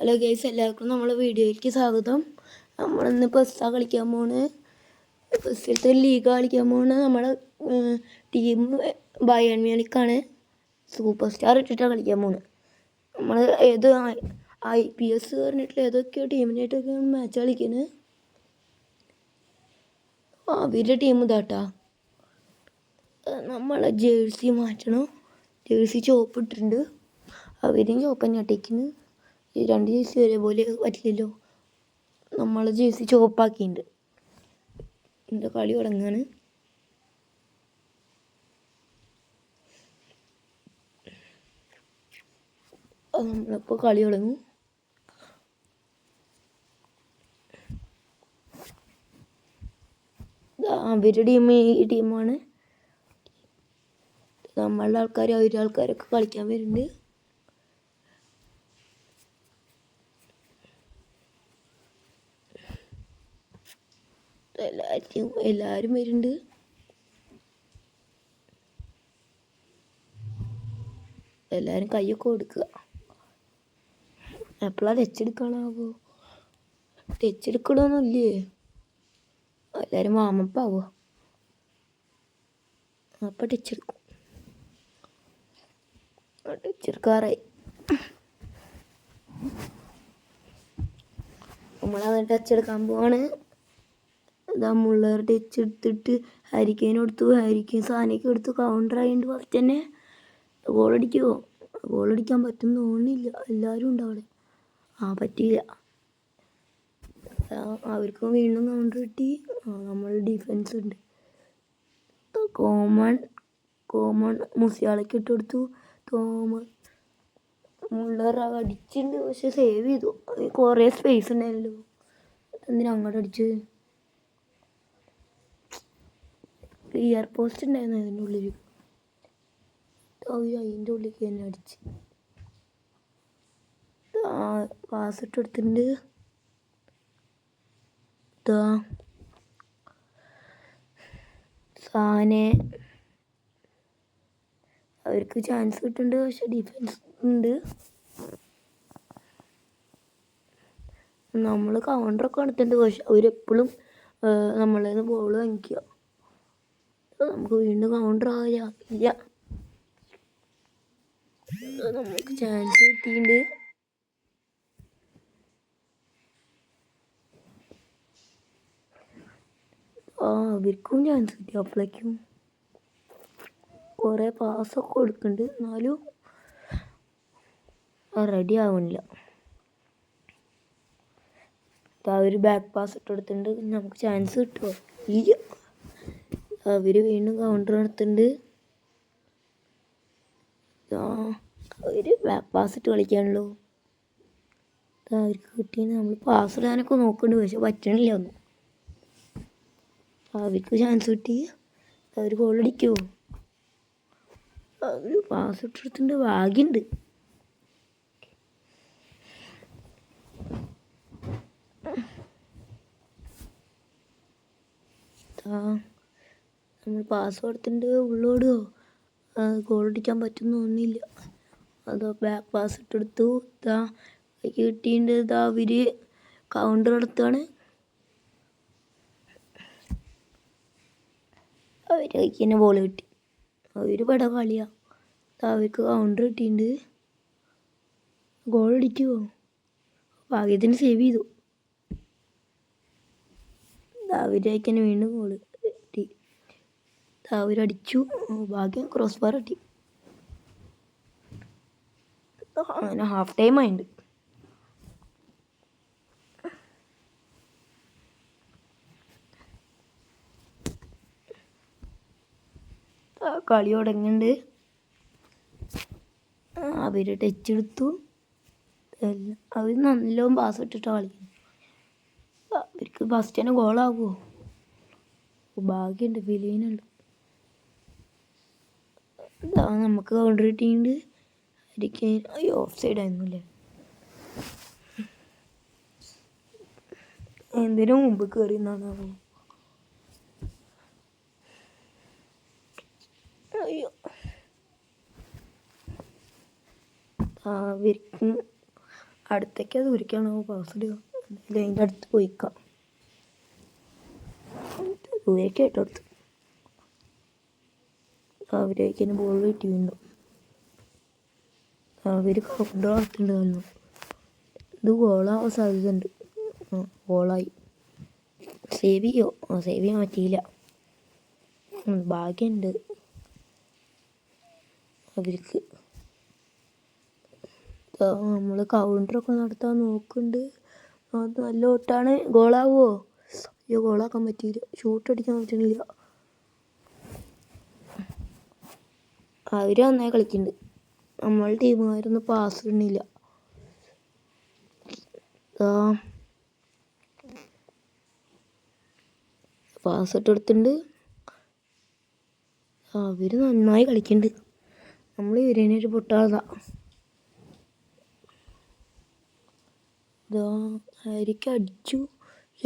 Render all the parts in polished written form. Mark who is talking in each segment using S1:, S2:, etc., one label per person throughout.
S1: Hello guys, എല്ലാവർക്കും നമ്മളെ വീഡിയോയിലേക്ക് സ്വാഗതം. നമ്മളിന്ന് പെസ്സാ കളിക്കാൻ പോണ്. പെസ്സിലത്തെ ലീഗ് കളിക്കാൻ പോണ്. നമ്മളെ ടീം ബയേൺ മ്യൂണിക്കാണ്. സൂപ്പർ സ്റ്റാർ ഇട്ടിട്ടാണ് കളിക്കാൻ പോണ്. നമ്മൾ ഏത് IPS പറഞ്ഞിട്ടുള്ള ഏതൊക്കെയോ ടീമിനായിട്ടൊക്കെയാണ് മാച്ച് കളിക്കുന്നത്. അവരുടെ ടീം ഇതാട്ടാ. നമ്മളെ ജേഴ്സി മാറ്റണം. ജേഴ്സി ചുവപ്പ് ഇട്ടിട്ടുണ്ട്. അവരും ചുവപ്പ് തന്നെ ഇട്ടിരിക്കുന്നു. ഈ രണ്ട് ജേഴ്സി ഒരേപോലെ പറ്റില്ലല്ലോ. നമ്മൾ ജേഴ്സി ചുവപ്പാക്കിയിട്ടുണ്ട്. എൻ്റെ കളി തുടങ്ങാണ്. നമ്മളിപ്പോൾ കളി തുടങ്ങും. അവരുടെ ടീം ഈ ടീമാണ്. നമ്മളുടെ ആൾക്കാർ അവരുടെ ആൾക്കാരൊക്കെ കളിക്കാൻ വരുന്നുണ്ട്. എല്ലാവരും വരുന്നുണ്ട്. എല്ലാവരും കൈയൊക്കെ കൊടുക്കുക. എപ്പോഴാണ് ടച്ചെടുക്കണാവോ? ടച്ചെടുക്കണമെന്നില്ലേ? എല്ലാവരും വാമപ്പാവോ? അപ്പം ടച്ചെടുക്കും. ടച്ചെടുക്കാറായി. നമ്മളത് ടച്ചെടുക്കാൻ പോവാണ്. ഇതാ മുള്ളർ ടച്ച് എടുത്തിട്ട് ഹാരിക്കെയിൻ കൊടുത്തു. ഹാരിക്കെയിൻ സാധനമൊക്കെ എടുത്തു. കൗണ്ടർ ആയതുകൊണ്ട് ഫസ്റ്റ് തന്നെ ഗോളടിക്കുമോ? ഗോളടിക്കാൻ പറ്റുമെന്ന് തോന്നുന്നില്ല. എല്ലാവരും ഉണ്ട് അവിടെ. പറ്റിയില്ല. അവർക്ക് വീണ്ടും കൗണ്ടർ കിട്ടി. നമ്മൾ ഡിഫൻസ് ഉണ്ട്. കോമൺ മുസിയാളൊക്കെ ഇട്ട് കൊടുത്തു. മുള്ളർ അടിച്ചിട്ടുണ്ട്, പക്ഷെ സേവ് ചെയ്തു. കുറേ സ്പേസ് ഉണ്ടായിരുന്നല്ലോ. എന്തിനാ അങ്ങോട്ട് അടിച്ച്? ക്ലിയർ പോസ്റ്റ് ഉണ്ടായിരുന്നു അതിൻ്റെ ഉള്ളിൽ. അതിൻ്റെ ഉള്ളിലേക്ക് തന്നെ അടിച്ച്. പാസ് ഇട്ട് കൊടുത്തിട്ടുണ്ട്. സാനെ അവർക്ക് ചാൻസ് കിട്ടുന്നുണ്ട്, പക്ഷെ ഡിഫൻസ് ഉണ്ട്. നമ്മൾ കൗണ്ടറൊക്കെ നടത്തുന്നുണ്ട്, പക്ഷെ അവരെപ്പോഴും നമ്മളിൽ നിന്ന് ബോൾ വാങ്ങിക്കുക. നമുക്ക് വീണ്ടും കൗണ്ടർ ആവില്ല. നമുക്ക് ചാൻസ് കിട്ടിയിട്ടുണ്ട്. അവർക്കും ചാൻസ് കിട്ടി. അപ്പോഴേക്കും കുറേ പാസ്സൊക്കെ കൊടുക്കുന്നുണ്ട്, എന്നാലും റെഡി ആവുന്നില്ല. അവർ ബാക്ക് പാസ് ഇട്ട് കൊടുത്തിട്ടുണ്ട്. നമുക്ക് ചാൻസ് കിട്ടുമോ? ഇല്ല. അവർ വീണ്ടും കൗണ്ടർ നടത്തുന്നുണ്ട്. അവർ ബാക്ക് പാസ് ഇട്ട് കളിക്കാണല്ലോ. അവർക്ക് കിട്ടിയെന്ന് നമ്മൾ പാസ് ഇടാനൊക്കെ നോക്കുന്നുണ്ട്, പക്ഷെ പറ്റണില്ല ഒന്നും. അവർക്ക് ചാൻസ് കിട്ടി. അവർ ഗോളടിക്കുമോ? അവർ പാസ് ഇട്ടെടുത്തിട്ടുണ്ട്. ഭാഗ്യമുണ്ട്. നമ്മൾ പാസ് കൊടുത്തിട്ടുണ്ട്. ഉള്ളോടുകയോ ഗോളടിക്കാൻ പറ്റുമെന്ന് തോന്നുന്നില്ല. അതോ ബാക്ക് പാസ് ഇട്ടെടുത്തു. കിട്ടിയിട്ടുണ്ട്. അവർ കൗണ്ടർ നടത്തുകയാണ്. അവർക്ക് തന്നെ ബോൾ കിട്ടി. അവർ പട കളിയാണ്. അവർക്ക് കൗണ്ടർ കിട്ടിയിട്ടുണ്ട്. ഗോളടിക്കുമോ? ഭാഗ്യത്തിന് സേവ് ചെയ്തു. അവരേക്ക് തന്നെ വീണ്ടും ഗോൾ കിട്ടി. അവരടിച്ചു. ഭാഗ്യം ക്രോസ് ബാർ കിട്ടി. അങ്ങനെ ഹാഫ് ടൈം ആയിട്ടുണ്ട്. കളി തുടങ്ങുന്നുണ്ട്. അവർ ടച്ച് എടുത്തു. അവർ നല്ലോണം പാസ് ഇട്ടിട്ടാണ് കളിക്കുന്നത്. അവർക്ക് ഫസ്റ്റ് തന്നെ ഗോളാകുമോ? ഭാഗ്യമുണ്ട്. ഫിലീനുണ്ട്. നമുക്ക് കൗണ്ടർ കിട്ടിയിട്ടുണ്ട്. ഓഫ് സൈഡ് ആയിരുന്നില്ലേ? എന്തിനും മുമ്പ് കയറി എന്നാണോ? അയ്യോ, അവർക്ക് അടുത്തേക്ക് ദൂരിക്കാണോ പാസ് ഇടുക, എന്തായാലും അതിൻ്റെ അടുത്ത് പോയിക്കാം. ദൂരേക്ക് കേട്ടോടുത്ത് അവരേക്കിന് ബോൾ കിട്ടിയിട്ടുണ്ടോ, അവർ കൗണ്ട് വളർത്തുന്നുണ്ട് തന്നു. ഇത് ഗോളാവാൻ സാധ്യതയുണ്ട്. ഗോളായി. സേവ് ചെയ്യോ? സേവ് ചെയ്യാൻ പറ്റിയില്ല. ഭാഗ്യമുണ്ട് അവർക്ക്. നമ്മൾ കൗണ്ടറൊക്കെ നടത്താൻ നോക്കുന്നുണ്ട്. അത് നല്ല ഓട്ടാണ്. ഗോളാവുമോ? അയ്യോ, ഗോളാക്കാൻ പറ്റിയില്ല. ഷൂട്ട് അടിക്കാൻ പറ്റണില്ല. അവർ നന്നായി കളിക്കുന്നുണ്ട്. നമ്മളുടെ ടീമുകാരൊന്നും പാസ് ഇടുന്നില്ല. പാസ് ഇട്ട് കൊടുത്തിട്ടുണ്ട്. അവർ നന്നായി കളിക്കുന്നുണ്ട്. നമ്മൾ ഇവരേനൊരു പൊട്ടാളതാ. ആയിരിക്കും അടിച്ചു.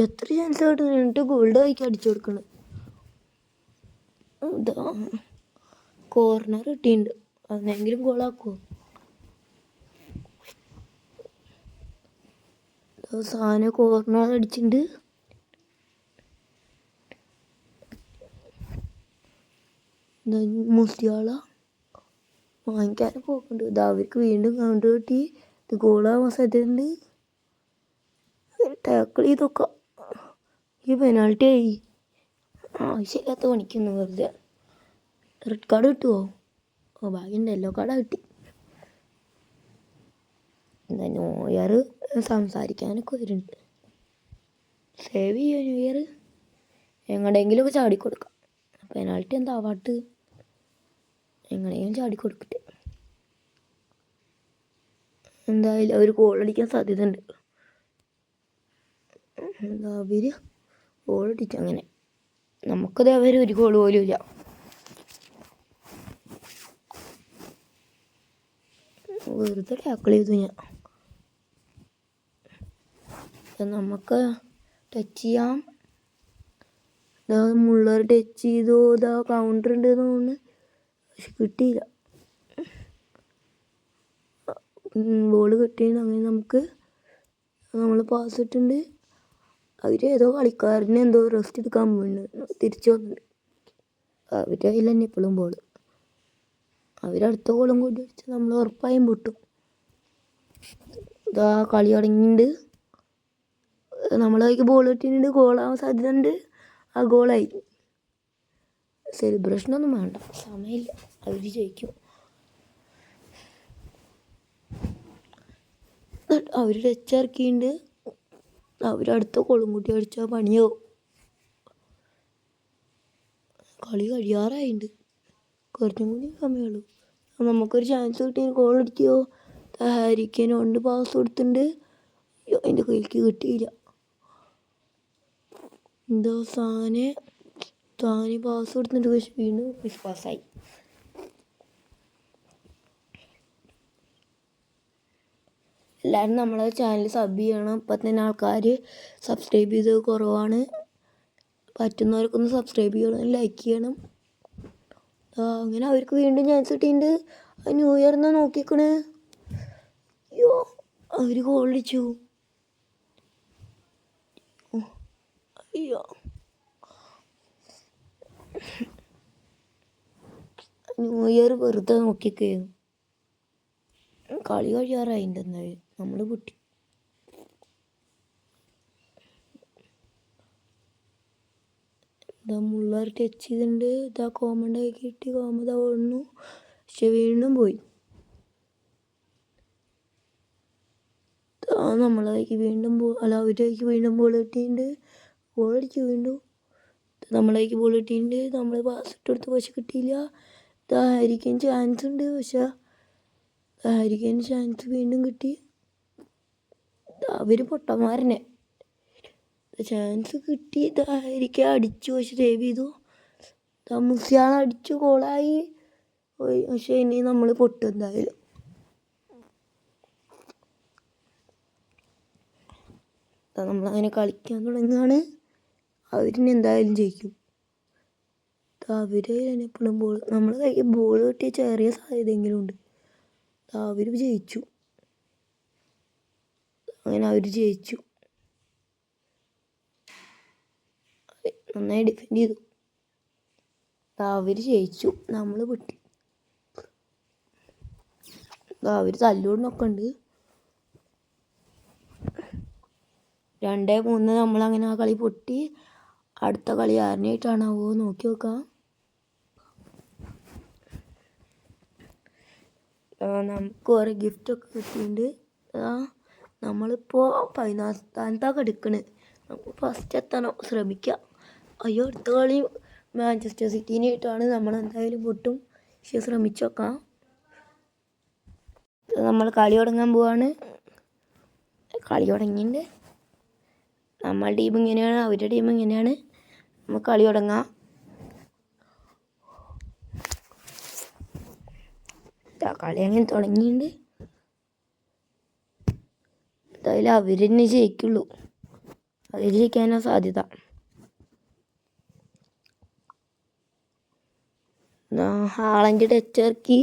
S1: എത്ര ചാൻസ് കിട്ടുന്നുണ്ട് ഗോൾഡ് ആയിരിക്കും അടിച്ചു കൊടുക്കണം. കോർണർ കിട്ടിയിട്ടുണ്ട്. അതെങ്കിലും ഗോളാക്കുമോ? സാധനം കോർണർ അടിച്ചിട്ടുണ്ട്. മുസ്തിയാള വാങ്ങിക്കാനും പോക്കുന്നുണ്ട്. ഇത് അവർക്ക് വീണ്ടും കൗണ്ട് കിട്ടി. ഇത് ഗോളാവാൻ സാധ്യതയുണ്ട്. ടാക്കിൾ ചെയ്തൊക്കെ ഈ പെനാൾട്ടി ആയി. ആവശ്യമില്ലാത്ത പണിക്കുന്നു വെറുതെ. റെഡ് കാർഡ് കിട്ടുമോ? ഭാഗ്യമുണ്ട്, യെല്ലോ കാർഡാണ് കിട്ടി. എന്താ ന്യൂ ഇയർ സംസാരിക്കാനൊക്കെ വരുന്നുണ്ട്. സേവ് ചെയ്യുമോ ന്യൂ ഇയർ? എങ്ങടെയെങ്കിലും ചാടിക്കൊടുക്കാം. പെനാൾട്ടി എന്താ ആവാട്ട്? എങ്ങനെയും ചാടിക്കൊടുക്കട്ടെ. എന്തായാലും അവർ ഗോളടിക്കാൻ സാധ്യതയുണ്ട്. എന്താ അവർ ഗോളടിച്ചു. അങ്ങനെ നമുക്കത് അവർ ഒരു ഗോൾ പോലും ഇല്ല. വെറുതെ ടാക്കിൾ ചെയ്തു ഞാൻ. നമുക്ക് ടച്ച് ചെയ്യാം. മുള്ളർ ടച്ച് ചെയ്തു. കൗണ്ടർ ഉണ്ട് തോന്നുന്നു, പക്ഷെ കിട്ടിയില്ല. ബോൾ കിട്ടിയിട്ട് അങ്ങനെ നമ്മൾ പാസ് ഇട്ടുണ്ട്. അവരേതോ കളിക്കാരനെ എന്തോ റെസ്റ്റ് എടുക്കാൻ പോകുന്നുണ്ട്. തിരിച്ചു വന്നിട്ടുണ്ട്. അവരുടെ കയ്യിൽ തന്നെ ഇപ്പോഴും ബോൾ. അവരടുത്ത ഗോളും കൂടി അടിച്ച് നമ്മൾ ഉറപ്പായും പൊട്ടും. കളി തുടങ്ങിയിട്ടുണ്ട്. നമ്മളേക്ക് ബോൾ കിട്ടിയിട്ടുണ്ട്. ഗോളാവാൻ സാധ്യതയുണ്ട്. ആ ഗോളായി. സെലിബ്രേഷനൊന്നും വേണ്ട, സമയമില്ല. അവർ ജയിക്കും. അവർ ടച്ച് ഇറക്കിയിട്ടുണ്ട്. അവരടുത്ത ഗോളും കൂടി അടിച്ചാൽ പണിയാവും. കളി കഴിയാറായിട്ടുണ്ട്. കുറച്ചും കൂടി സമയമുള്ളൂ. നമുക്കൊരു ചാൻസ് കിട്ടി ഗോൾ അടിക്കുമോ? ഹാരിക്കേൻ കൊണ്ട് പാസ് കൊടുത്തിട്ടുണ്ട്. അതിൻ്റെ കയ്യിലേക്ക് കിട്ടിയില്ല. താനെ പാസ് കൊടുത്തിട്ടുണ്ട്, പക്ഷെ വീണ്ടും മിസ് പാസ്സായി. എല്ലാവരും നമ്മളെ ചാനൽ സബ് ചെയ്യണം. ഇപ്പം തന്നെ ആൾക്കാർ സബ്സ്ക്രൈബ് ചെയ്തത് കുറവാണ്. പറ്റുന്നവർക്കൊന്ന് സബ്സ്ക്രൈബ് ചെയ്യണം, ലൈക്ക് ചെയ്യണം. അങ്ങനെ അവർക്ക് വീണ്ടും ചാൻസ് കിട്ടിയിട്ടുണ്ട്. ന്യൂ ഇയർ എന്നാ നോക്കിക്കണേ. അയ്യോ, അവർ ഗോളടിച്ചു. അയ്യോ, ന്യൂ ഇയർ വെറുതെ നോക്കിക്കുന്നു. കളി കഴിയാറായിട്ടുണ്ട്. എന്തായാലും നമ്മൾ പൊട്ടി. മുള്ളർ ടച്ച് ചെയ്തിട്ടുണ്ട്. കോമണ്ടായി കിട്ടി. കോമത ഓടുന്നു, പക്ഷെ വീണ്ടും പോയി. നമ്മളേക്ക് വീണ്ടും അവരേക്ക് വീണ്ടും ബോൾ കിട്ടിയിട്ടുണ്ട്. ഗോൾ അടിച്ചു വീണ്ടും. നമ്മളേക്ക് ബോൾ കിട്ടിയിട്ടുണ്ട്. നമ്മൾ പാസ് ഇട്ട് കൊടുത്ത്, പക്ഷെ കിട്ടിയില്ല. ഹാരിക്കേൻ ചാൻസ് ഉണ്ട്, പക്ഷെ ഹാരിക്കേൻ ചാൻസ് വീണ്ടും കിട്ടി. അവർ പൊട്ടന്മാരനെ. ചാൻസ് കിട്ടി. ഹാരിക്കേൻ അടിച്ചു, പക്ഷെ സേവ് ചെയ്തു. മുസ്യാൾ അടിച്ചു, ഗോളായി. പക്ഷെ ഇനി നമ്മൾ പൊട്ടും എന്തായാലും. നമ്മളങ്ങനെ കളിക്കാൻ തുടങ്ങുകയാണ്. അവരിനി എന്തായാലും ജയിക്കും. അവർ എപ്പോഴും ബോൾ നമ്മളെ കയ്യിൽ ബോൾ കിട്ടിയ ചെറിയ സാധ്യതയെങ്കിലും ഉണ്ട്. അവർ ജയിച്ചു. അങ്ങനെ അവർ ജയിച്ചു. നന്നായി ഡിഫെൻഡ് ചെയ്തു. അവർ ജയിച്ചു, നമ്മൾ പൊട്ടി. അവർ തല്ലൂടിനൊക്കെ ഉണ്ട്. 2-3 നമ്മളങ്ങനെ ആ കളി പൊട്ടി. അടുത്ത കളി ആറിനായിട്ടാണാവോ നോക്കി നോക്കാം. നമുക്ക് ഓരോ ഗിഫ്റ്റൊക്കെ കിട്ടിയിട്ടുണ്ട്. നമ്മളിപ്പോൾ 14ാം സ്ഥാനത്താണ് എടുക്കണത്. നമുക്ക് ഫസ്റ്റ് എത്തണം, ശ്രമിക്കാം. അയ്യോ, അടുത്ത കളി മാഞ്ചസ്റ്റർ സിറ്റീനായിട്ടാണ്. നമ്മളെന്തായാലും പൊട്ടും, പക്ഷെ ശ്രമിച്ചു നോക്കാം. നമ്മൾ കളി തുടങ്ങാൻ പോവാണ്. കളി തുടങ്ങിയിട്ടുണ്ട്. നമ്മളുടെ ടീം ഇങ്ങനെയാണ്, അവരുടെ ടീം ഇങ്ങനെയാണ്. നമുക്ക് കളി തുടങ്ങാം. കളി അങ്ങനെ തുടങ്ങിയിട്ടുണ്ട്. എന്തായാലും അവർ തന്നെ ജയിക്കുള്ളൂ. അവർ ജയിക്കാനാണ് സാധ്യത. ഹാളൻ്റെ ടച്ച് ഇറക്കി.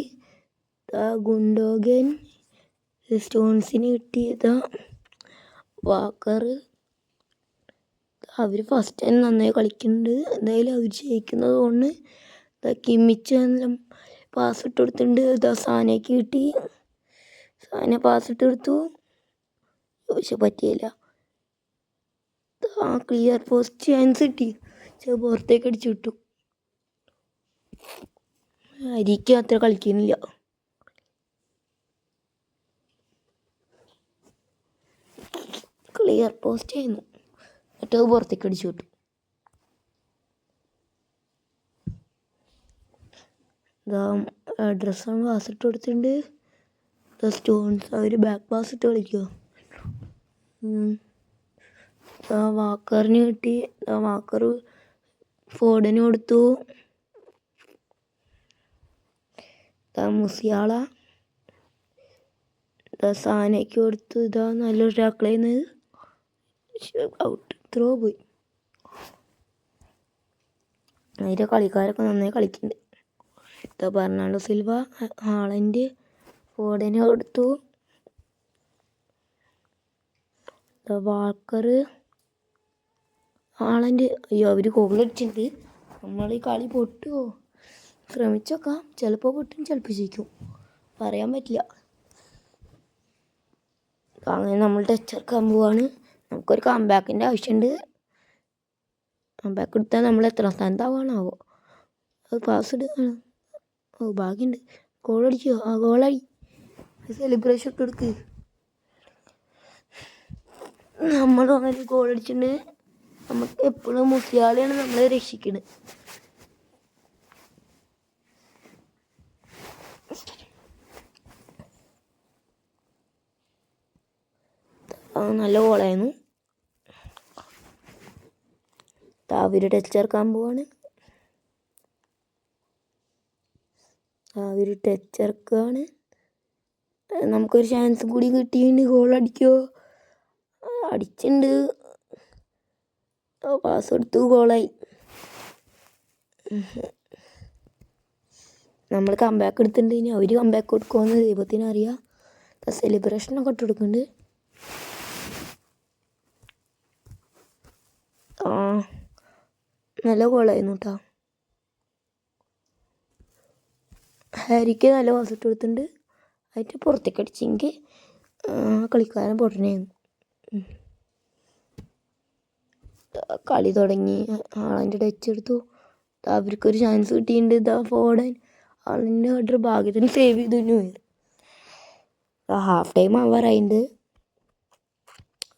S1: ഗുണ്ടോഗൻ സ്റ്റോൺസിന് കിട്ടിയതാ. വാക്കർ. അവർ ഫസ്റ്റ് ടൈം നന്നായി കളിക്കുന്നുണ്ട്. എന്തായാലും അവർ ജയിക്കുന്നത് കൊണ്ട് കിമ്മിച്ച് പാസ് ഇട്ട് കൊടുത്തിട്ടുണ്ട്. സാനയ്ക്ക് കിട്ടി. സാന പാസ് ഇട്ട് കൊടുത്തു, പക്ഷെ പറ്റിയില്ല. ക്ലിയർ പോസ്റ്റ് ചാൻസ് കിട്ടി, പക്ഷെ പുറത്തേക്ക് അടിച്ചു വിട്ടു. അരിക്ക് അത്ര കളിക്കുന്നില്ല. ക്ലിയർ പോസ്റ്റ് ആയിരുന്നു, മറ്റത് പുറത്തേക്ക് അടിച്ചു വിട്ടു. ഡ്രസ്സാണ് പാസ് ഇട്ട് കൊടുത്തിട്ടുണ്ട്. സ്റ്റോൺസ് അവർ ബാക്ക് പാസ് ഇട്ട് കളിക്കുക. വാക്കറിന് കിട്ടി. വാക്കർ ഫോർഡിന് കൊടുത്തു. മുസിയാള സാനയ്ക്ക് കൊടുത്തു. നല്ലൊരു ടാക്കിൾ ചെയ്യുന്നത്. ഔട്ട്, ത്രോ പോയി. അതിൻ്റെ കളിക്കാരൊക്കെ നന്നായി കളിക്കുന്നുണ്ട്. ബെർണാർഡോ സിൽവ, ഹാളൻഡ് ഫോർഡിന് കൊടുത്തു. Walker, Haaland. അയ്യോ, അവർ ഗോളടിച്ചിട്ടുണ്ട്. നമ്മൾ ഈ കളി പൊട്ടുമോ? ശ്രമിച്ചോക്കാം. ചിലപ്പോൾ പൊട്ടും, ചിലപ്പോൾ ജയിക്കും, പറയാൻ പറ്റില്ല. അങ്ങനെ നമ്മൾ ടച്ച് ഇറക്കാൻ പോവാണ്. നമുക്കൊരു കംബാക്കിൻ്റെ ആവശ്യമുണ്ട്. കംബാക്ക് എടുത്താൽ നമ്മൾ എത്ര സ്ഥാനത്താവാണാവോ? അത് പാസ് എടുക്കണം. ഭാഗ്യമുണ്ട്. ഗോളടിക്കുക. ഗോളടി. സെലിബ്രേഷൻ ഒക്കെ എടുക്ക്. നമ്മൾ അങ്ങനെ ഗോളടിച്ചിട്ടുണ്ട്. നമുക്ക് എപ്പോഴും മുസിയാളെയാണ് നമ്മളെ രക്ഷിക്കുന്നത്. നല്ല ഗോളായിരുന്നു. അവർ ടച്ച് ചേർക്കാൻ പോവാണ്. അവർ ടച്ച് ചേർക്കുകയാണ്. നമുക്കൊരു ചാൻസ് കൂടി കിട്ടിയിട്ടുണ്ട്. ഗോൾ അടിക്കുമോ? അടിച്ചിട്ടുണ്ട്. പാസ് കൊടുത്തു, ഗോളായി. നമ്മൾ കംബാക്ക് എടുത്തിട്ടുണ്ട്. ഇനി അവർ കംബാക്ക് കൊടുക്കുമെന്ന് ദൈവത്തിനറിയാം. സെലിബ്രേഷനൊക്കെ ഇട്ട് കൊടുക്കുന്നുണ്ട്. നല്ല ഗോളായിരുന്നു കേട്ടോ. ഹാരിക്ക് നല്ല പാസ് ഇട്ട് കൊടുത്തിട്ടുണ്ട്. അതിൻ്റെ പുറത്തേക്ക് അടിച്ചെങ്കിൽ കളിക്കാരൻ പൊട്ടനായിരുന്നു. കളി തുടങ്ങി. ആളിൻ്റെ ടച്ച് എടുത്തു. അവർക്കൊരു ചാൻസ് കിട്ടിയിട്ടുണ്ട്. ഫോർഡൻ ആളിൻ്റെ ഓർഡർ ഭാഗ്യത്തിന് സേവ് ചെയ്തു. ന്യൂയർ ഹാഫ് ടൈം ആവാറായിട്ടുണ്ട്.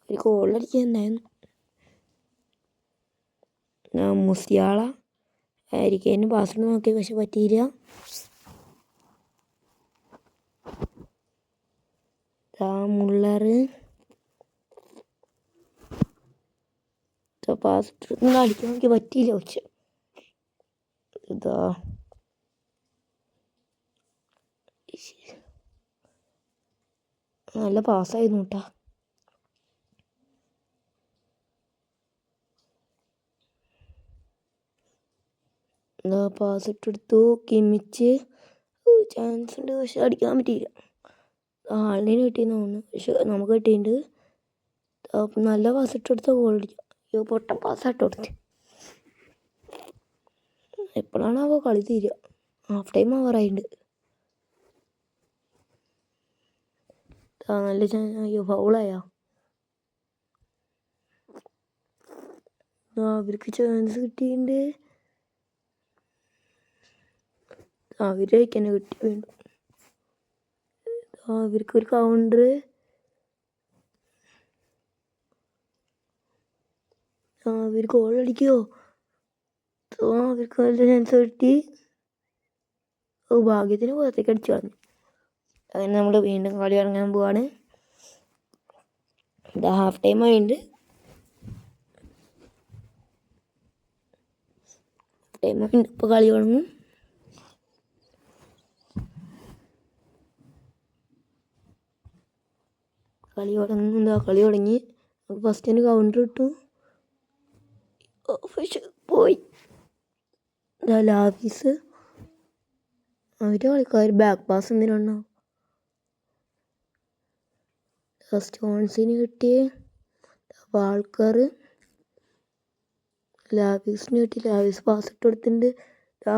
S1: ഒരു ഗോളടിക്കുന്നുണ്ടായിരുന്നു. മുസിയാള ഹാരിക്കേന് പാസ് നോക്കി, പക്ഷെ പറ്റിയില്ല. മുള്ളർ പാസ് അടിക്കാൻ നോക്കി, പറ്റിയില്ല. പക്ഷെ നല്ല പാസ്സായിരുന്നു കേട്ടോ. പാസ് ഇട്ടെടുത്തു. കിമ്മിച്ച് ചാൻസ് ഉണ്ട്, പക്ഷെ അടിക്കാൻ പറ്റിയില്ല. ആളിനെ കിട്ടിയെന്ന് തോന്നുന്നു, പക്ഷെ നമുക്ക് കിട്ടിയിട്ടുണ്ട്. നല്ല പാസ് ഇട്ട് കൊടുത്ത ഗോൾ അടിക്കാം. അയ്യോ പൊട്ട പാസ് ഇട്ട് കൊടുത്ത്. എപ്പോഴാണ് അവ കളി തീരുക? ഹാഫ് ടൈം ആവാറായിട്ടുണ്ട്. നല്ല അയ്യോ ഫൗളായോ? അവർക്ക് ചാൻസ് കിട്ടിയിട്ടുണ്ട്. അവരേക്ക് തന്നെ കിട്ടി വീണ്ടും. അവർക്കൊരു കൗണ്ടർ. അവർ ഗോൾ അടിക്കുമോ? അവർക്ക് നല്ല ചാൻസ് കിട്ടി. ഭാഗ്യത്തിന് പുറത്തേക്ക് അടിച്ചു കളഞ്ഞു. അങ്ങനെ നമ്മൾ വീണ്ടും കളി ഇറങ്ങാൻ പോവാണ്. ഹാഫ് ടൈം ആയിട്ടുണ്ട്. ഇപ്പോൾ കളി തുടങ്ങും. കളി തുടങ്ങി. ഫസ്റ്റ് തന്നെ കൗണ്ടർ ഇട്ടു. പക്ഷെ പോയി. ലാഫീസ് കളിക്കാർ ബാക്ക് പാസ് എന്തിനാണോ? സ്റ്റോൺസിന് കിട്ടിയ വാൾക്കർ ലാഫീസിന് കിട്ടി. ലാഫീസ് പാസ് ഇട്ട് കൊടുത്തിട്ടുണ്ട്.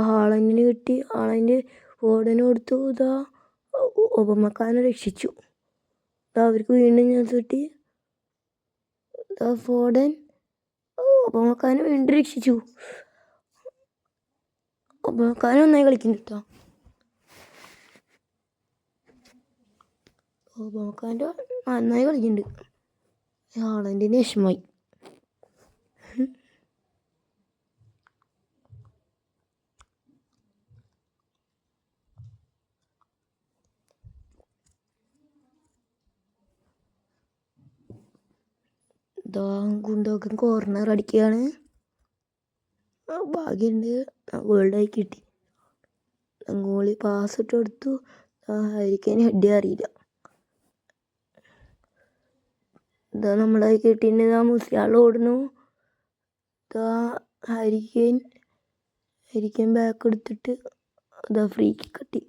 S1: ഹാളൻഡിന് കിട്ടി. ഹാളൻഡ് ഫോർഡിന് കൊടുത്തു. ഒബമക്കാനെ രക്ഷിച്ചു. അവർക്ക് വീണ്ടും ചാൻസ് കിട്ടി. ഫോർഡൻ ഒബമക്കാനെ വീണ്ടും രക്ഷിച്ചു. ഒബമക്കാനെ നന്നായി കളിക്കുന്നുണ്ട് കേട്ടോ. ഒബമക്കാൻ്റെ നന്നായി കളിക്കുന്നുണ്ട്. ഹാളൻഡിന് വിഷമമായി. ഗുണ്ടോക്കൻ കോർണർ അടിക്കുകയാണ്. ഭാഗ്യമുണ്ട്, വേൾഡായി കിട്ടി. ഗോളി പാസ് ഇട്ട് കൊടുത്തു. ഹരിക്കേന് ഹെഡ് അറിയില്ല. നമ്മളായി കിട്ടിയിട്ട് മുസ്ലിയാൾ ഓടുന്നു. ഹരിക്കേൻ ബാക്ക് എടുത്തിട്ട് ഫ്രീ കിക്ക് കിട്ടി.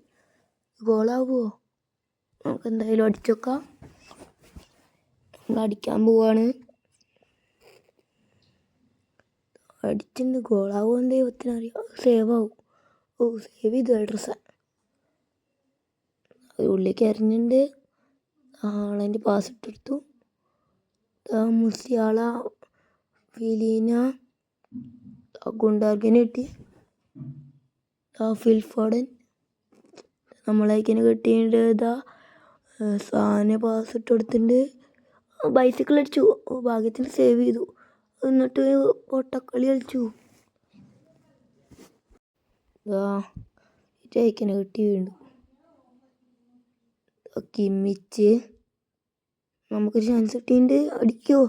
S1: ഗോളാവുമോ? നമുക്ക് എന്തായാലും അടിച്ചോക്കാം. അടിക്കാൻ പോവാണ്. അടിച്ചിട്ടുണ്ട്. ഗോളാവുമെന്ന് ദൈവത്തിനറിയാം. സേവ് ആവും. സേവ് ചെയ്തു അഡ്രസ്സ്. ഉള്ളിലേക്ക് എറിഞ്ഞിട്ടുണ്ട്. ആളതിൻ്റെ പാസ് ഇട്ടെടുത്തു. മുസിയാള ഫിലീന ഗുണ്ടാർഗിന് കിട്ടി. ഫിൽഫോഡൻ നമ്മളേക്കിന് കിട്ടിയിട്ടുണ്ട്. സാനെ പാസ് ഇട്ട് കൊടുത്തിട്ടുണ്ട്. ബൈസിക്കിൾ അടിച്ചു. ഭാഗ്യത്തിന് സേവ് ചെയ്തു. എന്നിട്ട് പൊട്ടക്കളി കളിച്ചു. ജയിക്കിനെ കിട്ടി വീണ്ടും. കിമ്മിച്ച് നമുക്കൊരു ചാൻസ് കിട്ടിയിട്ടുണ്ട്. അടിക്കുമോ?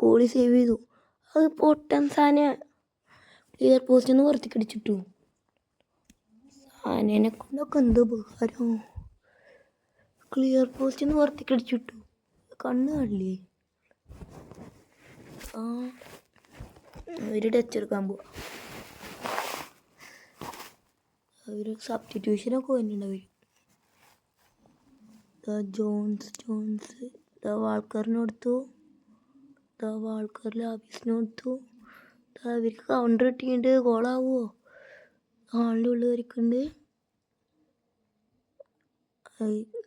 S1: കോളി സേവ് ചെയ്തു. അത് പൊട്ടൻ സാനെ ക്ലിയർ പോസ്റ്റ് ഒന്ന് പുറത്തേക്ക് അടിച്ചിട്ടു. സാനേനെ കൊണ്ടൊക്കെ എന്ത് ഉപകാരം. ക്ലിയർ പോസ്റ്റ് ഒന്ന് പുറത്തേക്ക് അടിച്ചിട്ടു. കണ്ണ് കാണില്ലേ? അവർ ടച്ച് എടുക്കാൻ പോവാ. അവർ സബ്സ്റ്റിറ്റ്യൂഷനൊക്കെ വന്നിട്ടുണ്ട്. അവർ ജോൺസ് വാൾക്കറിന് കൊടുത്തു. വാൾക്കർ ലാഫീസിന് കൊടുത്തു. അവർക്ക് കൗണ്ടർ കിട്ടിയിട്ട് ഗോളാവുമോ? ഹാളിൻ്റെ ഉള്ളിൽ വരയ്ക്കുന്നുണ്ട്.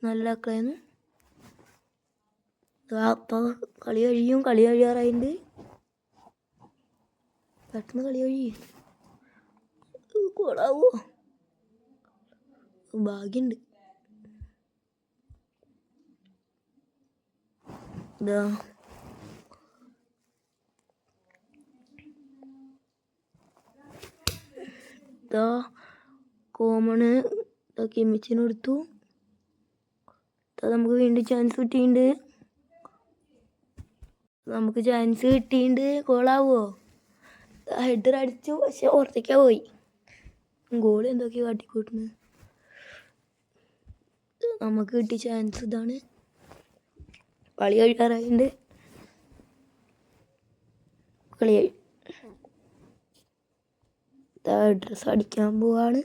S1: നല്ല ആക്കളായിരുന്നു. അപ്പം കളി കഴിയാറായിട്ടുണ്ട്. പെട്ടെന്ന് കളി കഴിയും. ഗോളാവുമോ? ഭാഗ്യമുണ്ട്. കോമണ് കിമ്മിച്ചിന് കൊടുത്തു. നമുക്ക് വീണ്ടും ചാൻസ് കിട്ടിയിട്ടുണ്ട്. ഗോളാവുമോ? ഹെഡർ അടിച്ചു. പക്ഷെ പുറത്തേക്കാ പോയി. ഗോൾ എന്തൊക്കെയാ കാട്ടിക്കൂട്ടുന്നത്. നമുക്ക് കിട്ടിയ ചാൻസ് ഇതാണ്. കളി കഴിക്കാറായിട്ടുണ്ട്. കളി ഡ്രസ്സ് അടിക്കാൻ പോവാണ്.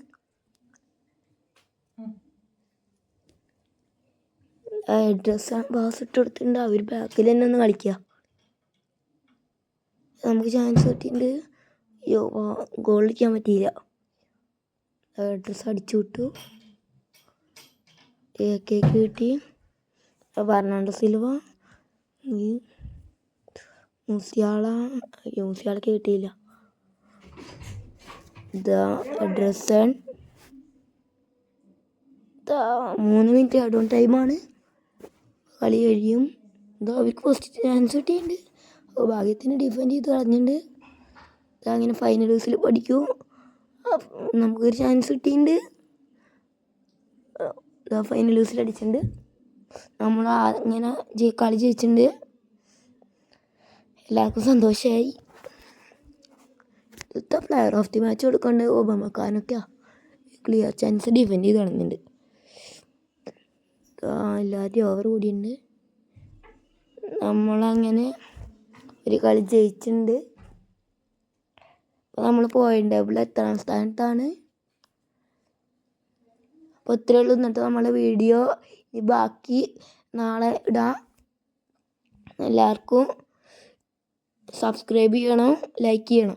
S1: ഡ്രസ്സ് പാസ് ഇട്ട് കൊടുത്തിട്ടുണ്ട്. അവർ ബാക്കിൽ തന്നെ ഒന്ന് കളിക്കുക. നമുക്ക് ചാൻസ് കിട്ടിയിട്ടുണ്ട്. ഗോൾ അടിക്കാൻ പറ്റിയില്ല. ഡ്രസ്സ് അടിച്ചു വിട്ടു. കേക്ക് കിട്ടി. ഫെർണാണ്ടോ സിൽവ, മൂസിയാളൊക്കെ കിട്ടിയില്ല. ഡ്രസ്സൺ 3 മിനിറ്റ് അഡോൺ ടൈമാണ്. കളി കഴിയും. അവർക്ക് ഫസ്റ്റ് ചാൻസ് കിട്ടിയിട്ടുണ്ട്. ഭാഗ്യത്തിന് ഡിഫെൻഡ് ചെയ്ത് കളഞ്ഞിട്ടുണ്ട്. അങ്ങനെ ഫൈനൽ യൂസിൽ പഠിക്കും. നമുക്കൊരു ചാൻസ് കിട്ടിയിട്ടുണ്ട്. ഫൈനൽ യൂസിൽ അടിച്ചിട്ടുണ്ട്. നമ്മൾ ഇങ്ങനെ കളി ജയിച്ചിട്ടുണ്ട്. എല്ലാവർക്കും സന്തോഷമായി. ഇത്ത പ്ലെയർ ഓഫ് ദി മാച്ച് കൊടുക്കേണ്ടത് ഒബാമക്കാനൊക്കെയാണ്. ക്ലിയർ ചാൻസ് ഡിഫെൻഡ് ചെയ്ത് കളഞ്ഞിട്ടുണ്ട്. എല്ലാവരും ഓവർ കൂടിയുണ്ട്. നമ്മളങ്ങനെ ഒരു കളി ജയിച്ചിട്ടുണ്ട്. അപ്പോൾ നമ്മൾ പോയിന്റ് ടേബിളിൽ 8ാം സ്ഥാനത്താണ്. അപ്പോൾ ഇത്രയേ ഉള്ളൂ ഇന്നത്തെ നമ്മളെ വീഡിയോ. ഈ ബാക്കി നാളെ ഇടാം. എല്ലാവർക്കും സബ്സ്ക്രൈബ് ചെയ്യണം, ലൈക്ക് ചെയ്യണം.